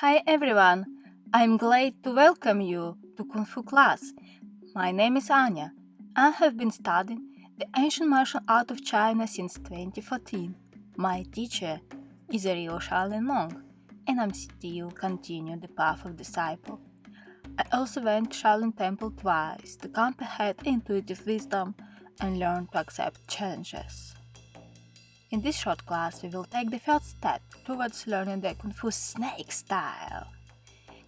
Hi everyone, I'm glad to welcome you to Kung Fu class. My name is Anya. I have been studying the ancient martial art of China since 2014. My teacher is a real Shaolin monk, and I'm still continuing the path of disciple. I also went to Shaolin Temple twice to comprehend intuitive wisdom and learn to accept challenges. In this short class, we will take the first step towards learning the Kung Fu snake style.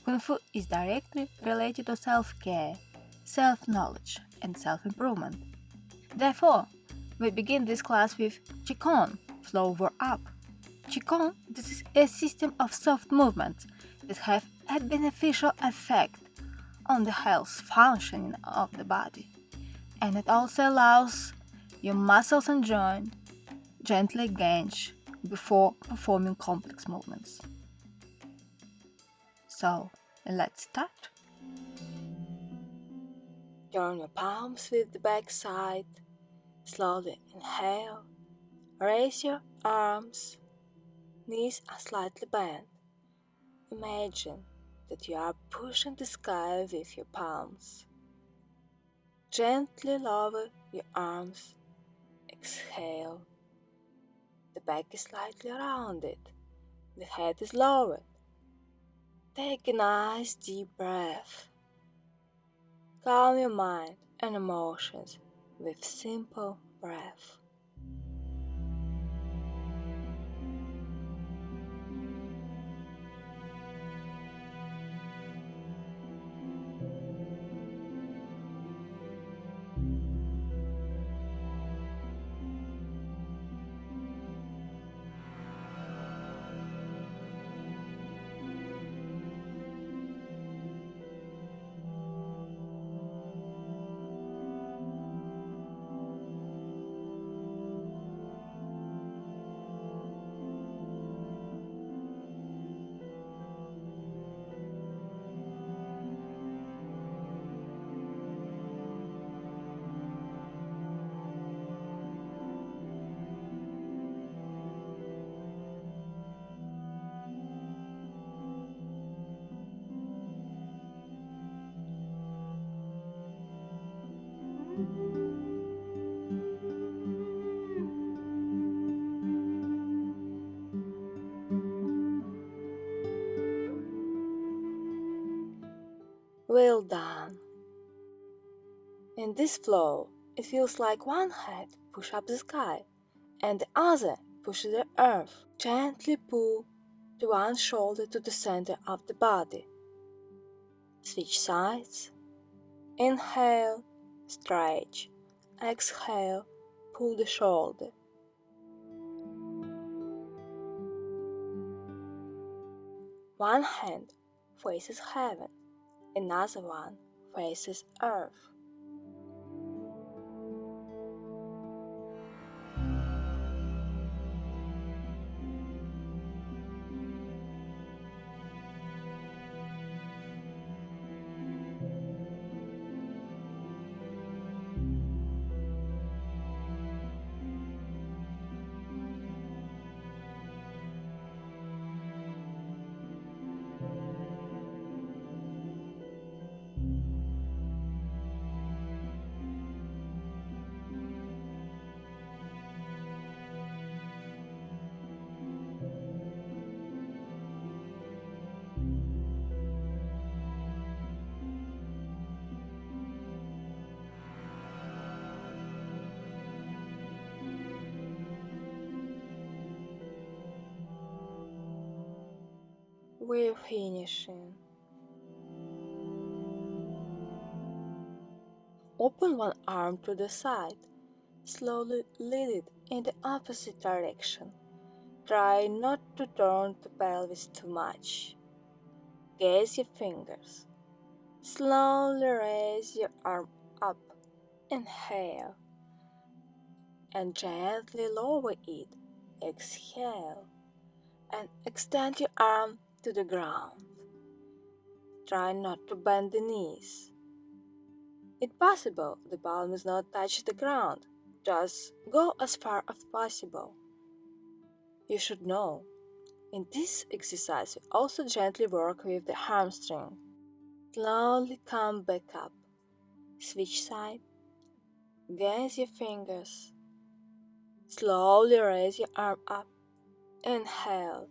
Kung Fu is directly related to self-care, self-knowledge, and self-improvement. Therefore, we begin this class with Qigong, flow warm-up. Qigong this is a system of soft movements that have a beneficial effect on the health functioning of the body, and it also allows your muscles and joints gently engage before performing complex movements. So, let's start. Turn your palms with the back side. Slowly inhale. Raise your arms. Knees are slightly bent. Imagine that you are pushing the sky with your palms. Gently lower your arms. Exhale. The back is slightly rounded. The head is lowered. Take a nice deep breath. Calm your mind and emotions with simple breath. Well done. In this flow, it feels like one hand pushes up the sky and the other pushes the earth. Gently pull the one shoulder to the center of the body. Switch sides. Inhale, stretch. Exhale, pull the shoulder. One hand faces heaven, another one faces earth. We're finishing. Open one arm to the side. Slowly lead it in the opposite direction. Try not to turn the pelvis too much. Gaze your fingers. Slowly raise your arm up. Inhale. And gently lower it. Exhale. And extend your arm to the ground. Try not to bend the knees. If possible, the palms not touch the ground. Just go as far as possible. You should know, In this exercise, we also gently work with the hamstring. Slowly come back up. Switch side. Gaze your fingers. Slowly raise your arm up. Inhale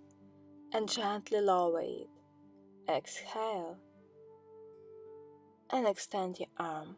and gently lower it. Exhale and extend your arm.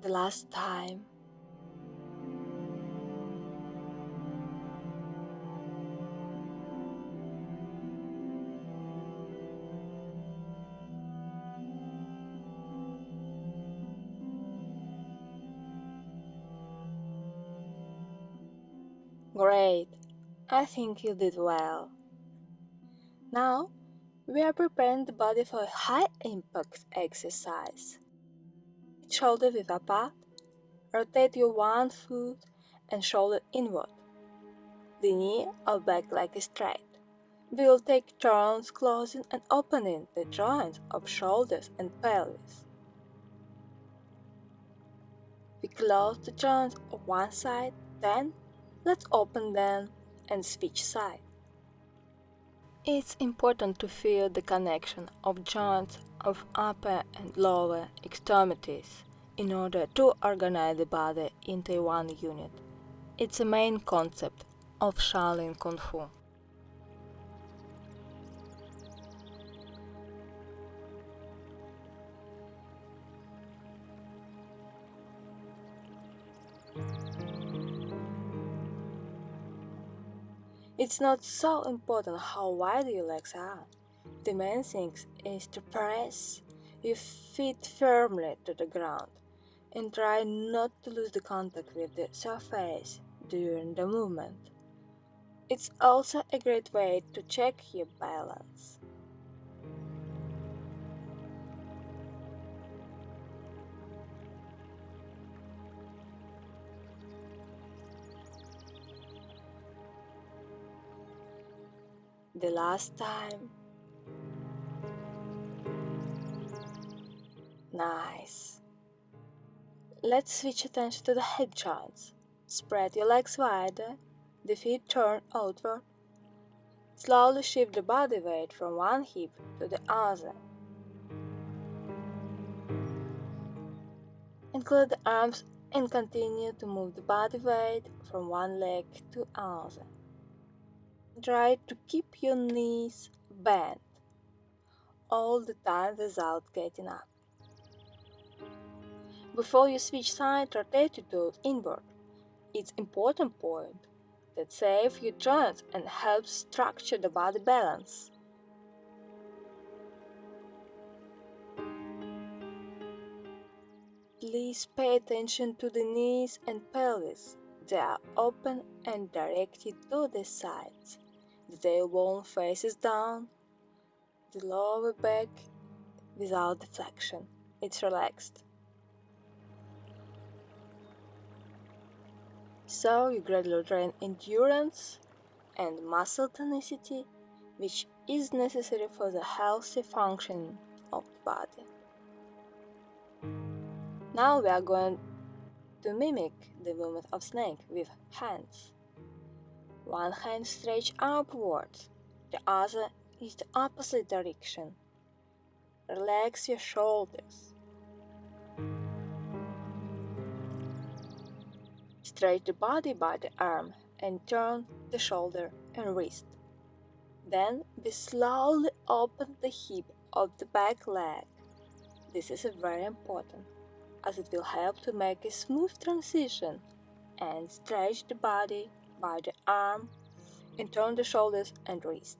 The last time. Great, I think you did well. Now, we are preparing the body for a high-impact exercise. Shoulder width apart, rotate your one foot and shoulder inward. The knee or back leg is straight. We will take turns closing and opening the joints of shoulders and pelvis. We close the joints of one side, then let's open them and switch side. It's important to feel the connection of joints of upper and lower extremities in order to organize the body into one unit. It's a main concept of Shaolin Kung Fu. It's not so important how wide your legs are. The main thing is to press your feet firmly to the ground and try not to lose the contact with the surface during the movement. It's also a great way to check your balance. The last time. Nice. Let's switch attention to the hip joints. Spread your legs wider, the feet turn outward. Slowly shift the body weight from one hip to the other. Include the arms and continue to move the body weight from one leg to other. Try to keep your knees bent all the time without getting up. Before you switch side, rotate your toes inward. It's an important point that saves your joints and helps structure the body balance. Please pay attention to the knees and pelvis. They are open and directed to the sides. The tailbone faces down. The lower back without deflection. It's relaxed. So you gradually train endurance and muscle tonicity, which is necessary for the healthy functioning of the body. Now we are going to mimic the movement of snake with hands. One hand stretch upwards The other is the opposite direction. Relax your shoulders. Stretch the body by the arm and turn the shoulder and wrist. Then we slowly open the hip of the back leg. This is very important, as it will help to make a smooth transition, and stretch the body by the arm and turn the shoulders and wrist.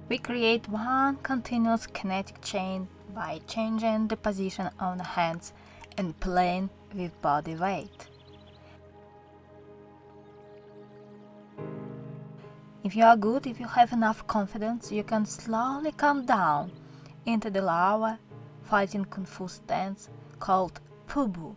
We create one continuous kinetic chain by changing the position of the hands and playing with body weight. If you are good, if you have enough confidence, you can slowly come down into the lower fighting Kung Fu stance called Pubu.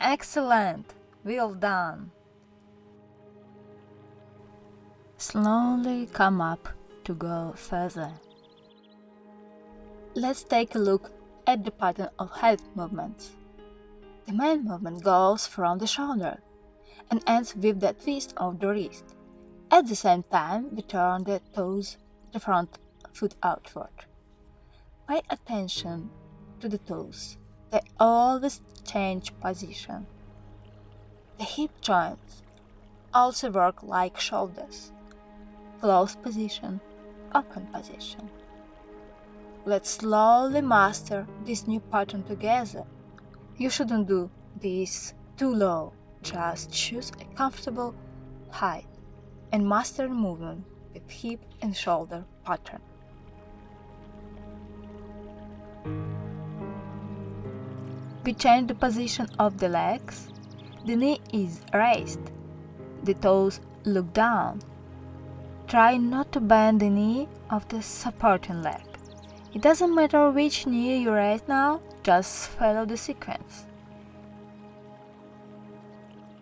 Excellent! Well done! Slowly come up to go further. Let's take a look at the pattern of head movements. The main movement goes from the shoulder and ends with the twist of the wrist. At the same time, we turn the toes, the front foot outward. Pay attention to the toes. They always change position. The hip joints also work like shoulders. Closed position, open position. Let's slowly master this new pattern together. You shouldn't do this too low. Just choose a comfortable height and master the movement with hip and shoulder pattern. We change the position of the legs. The knee is raised. The toes look down. Try not to bend the knee of the supporting leg. It doesn't matter which knee you raise now, just follow the sequence.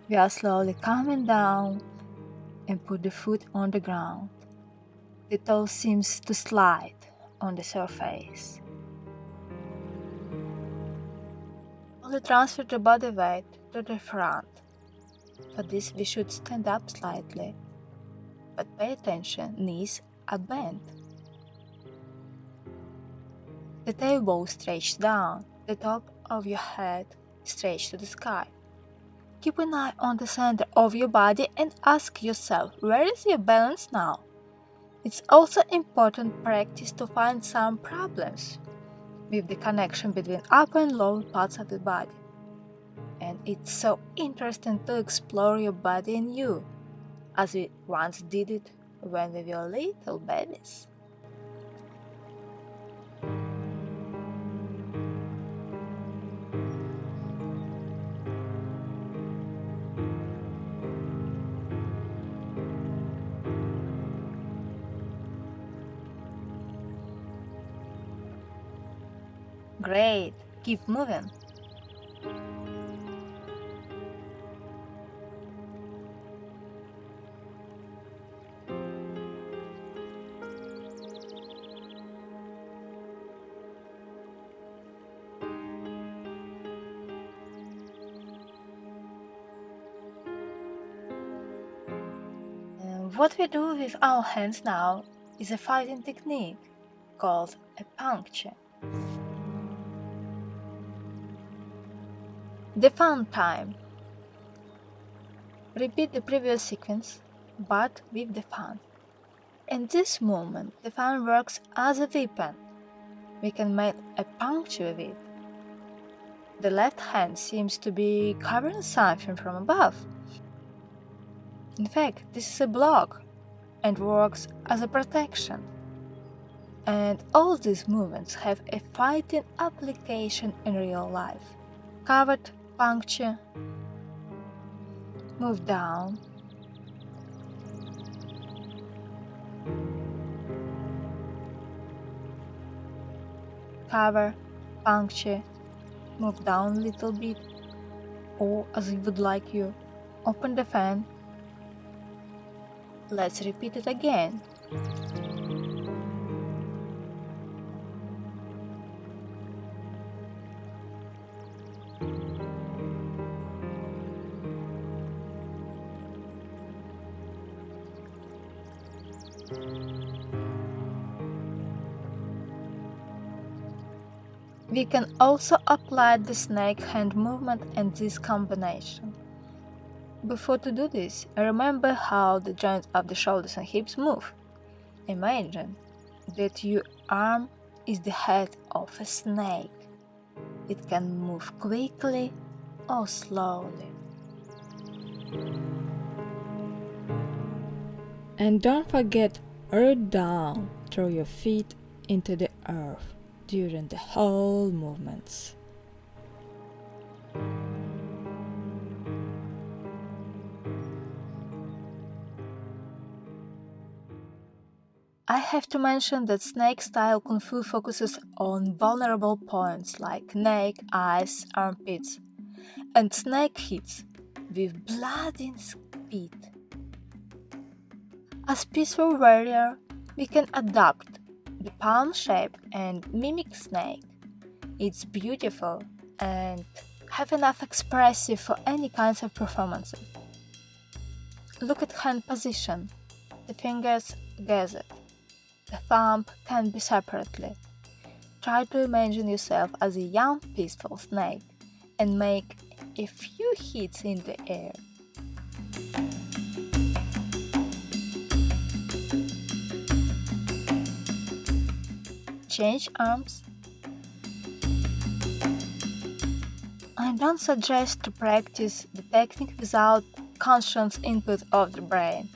We are slowly coming down and put the foot on the ground. The toe seems to slide on the surface. Only transfer the body weight to the front. For this we should stand up slightly, but pay attention, knees are bent. The tailbone stretched down, the top of your head stretched to the sky. Keep an eye on the center of your body and ask yourself, where is your balance now? It's also important practice to find some problems with the connection between upper and lower parts of the body. And it's so interesting to explore your body and you, as we once did it when we were little babies. Great, keep moving. What we do with our hands now is a fighting technique called a puncture. The fun time. Repeat the previous sequence, but with the fan. In this moment, the fan works as a weapon. We can make a puncture with it. The left hand seems to be covering something from above. In fact, this is a block. and works as a protection. And all these movements have a fighting application in real life. Covered puncture, move down, cover, puncture, move down a little bit, or as you would like you, open the fan. Let's repeat it again. We can also apply the snake hand movement and this combination. Before to do this, remember how the joints of the shoulders and hips move. Imagine that your arm is the head of a snake. It can move quickly or slowly. And don't forget, root down through your feet into the earth during the whole movements. I have to mention that snake-style Kung Fu focuses on vulnerable points like neck, eyes, armpits, and snake hits with blazing speed. As peaceful warrior, we can adapt the palm shape and mimic snake. It's beautiful and have enough expressive for any kinds of performances. Look at hand position. The fingers gathered. The thumb can be separately. Try to imagine yourself as a young peaceful snake and make a few hits in the air. Change arms. I don't suggest to practice the technique without conscious input of the brain.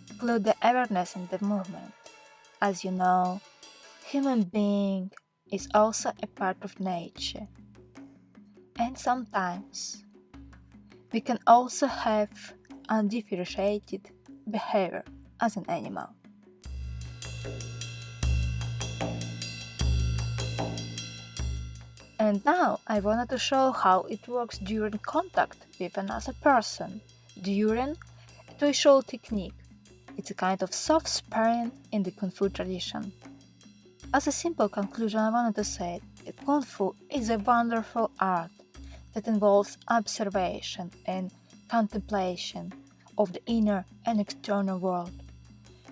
Include the awareness in the movement. As you know, human being is also a part of nature. And sometimes we can also have undifferentiated behavior as an animal. And now I wanted to show how it works during contact with another person, during a tuition technique. It's a kind of soft sparring in the Kung Fu tradition. As a simple conclusion, I wanted to say that Kung Fu is a wonderful art that involves observation and contemplation of the inner and external world.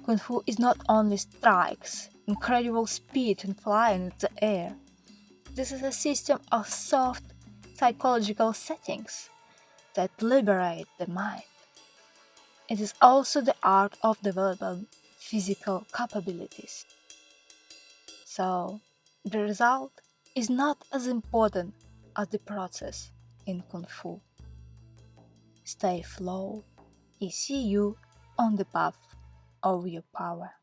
Kung Fu is not only strikes, incredible speed and flying in the air. This is a system of soft psychological settings that liberate the mind. It is also the art of developing physical capabilities. So, the result is not as important as the process in Kung Fu. Stay flow and see you on the path of your power.